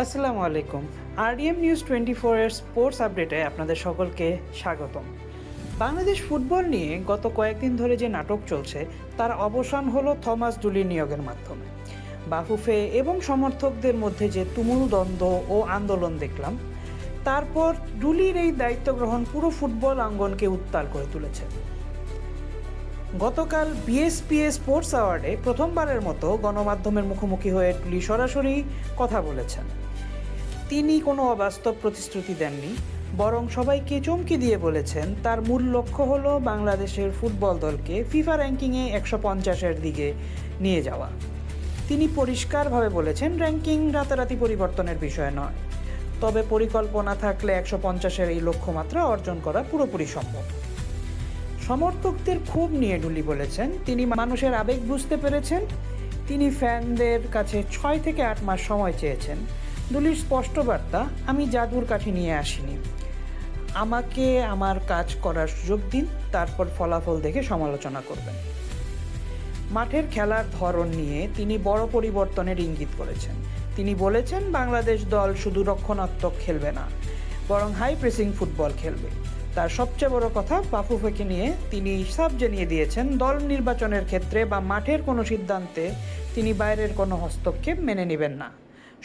আসসালামু আলাইকুম। RDM news 24 এর স্পোর্টস আপডেটে আপনাদের সকলকে স্বাগতম। বাংলাদেশ ফুটবল নিয়ে গত কয়েকদিন ধরে যে নাটক চলছে তার অবসান হলো থমাস ডুলি নিয়োগের মাধ্যমে। বাফুফে এবং সমর্থকদের মধ্যে যে তুমুল দ্বন্দ্ব ও আন্দোলন দেখলাম, তারপর ডুলির এই দায়িত্ব গ্রহণ পুরো ফুটবল অঙ্গনকে উত্তাল করে তুলেছে। গতকাল বিএসপিএ স্পোর্টস অ্যাওয়ার্ডে প্রথমবারের মতো গণমাধ্যমের মুখোমুখি হয়ে ডুলি সরাসরি কথা বলেছেন। তিনি কোনো অবাস্তব প্রতিশ্রুতি দেননি, বরং সবাইকে চমকে দিয়ে বলেছেন তার মূল লক্ষ্য হলো বাংলাদেশের ফুটবল দলকে ফিফা র্যাঙ্কিংয়ে 150-এর দিকে নিয়ে যাওয়া। তিনি পরিষ্কারভাবে বলেছেন র্যাঙ্কিং রাতারাতি পরিবর্তনের বিষয় নয়, তবে পরিকল্পনা থাকলে 150-এর এই লক্ষ্যমাত্রা অর্জন করা পুরোপুরি সম্ভব। সমর্থকদের ক্ষোভ নিয়ে ডুলি বলেছেন তিনি মানুষের আবেগ বুঝতে পেরেছেন। তিনি ফ্যানদের কাছে 6 থেকে 8 মাস সময় চেয়েছেন। ডুলির স্পষ্ট বার্তা, আমি জাদুর কাঠি নিয়ে আসিনি, আমাকে আমার কাজ করার সুযোগ দিন, তারপর ফলাফল দেখে সমালোচনা করবেন। মাঠের খেলার ধরন নিয়ে তিনি বড় পরিবর্তনের ইঙ্গিত করেছেন। তিনি বলেছেন বাংলাদেশ দল শুধু রক্ষণাত্মক খেলবে না, বরং হাই প্রেসিং ফুটবল খেলবে। তার সবচেয়ে বড় কথা, বাফুফেকে নিয়ে তিনি সাফ জানিয়ে দিয়েছেন দল নির্বাচনের ক্ষেত্রে বা মাঠের কোনো সিদ্ধান্তে তিনি বাইরের কোনো হস্তক্ষেপ মেনে নেবেন না,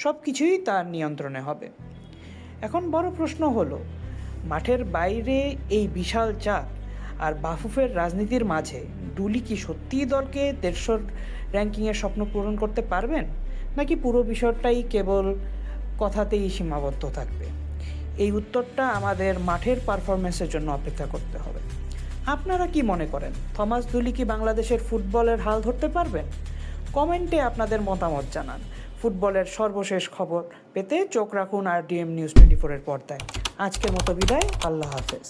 সব কিছুই তার নিয়ন্ত্রণে হবে। এখন বড় প্রশ্ন হলো, মাঠের বাইরে এই বিশাল চাপ আর বাফুফের রাজনীতির মাঝে ডুলি কি সত্যিই দলকে 150 র্যাঙ্কিংয়ের স্বপ্ন পূরণ করতে পারবেন, নাকি পুরো বিষয়টাই কেবল কথাতেই সীমাবদ্ধ থাকবে? এই উত্তরটা আমাদের মাঠের পারফরমেন্সের জন্য অপেক্ষা করতে হবে। আপনারা কি মনে করেন, থমাস ডুলি কি বাংলাদেশের ফুটবলের হাল ধরতে পারবেন? কমেন্টে আপনাদের মতামত জানান। ফুটবলের সর্বশেষ খবর পেতে চোখ রাখুন আরডিএম নিউজ 24-এর পর্দায়। আজকের মতো বিদায়, আল্লাহ হাফেজ।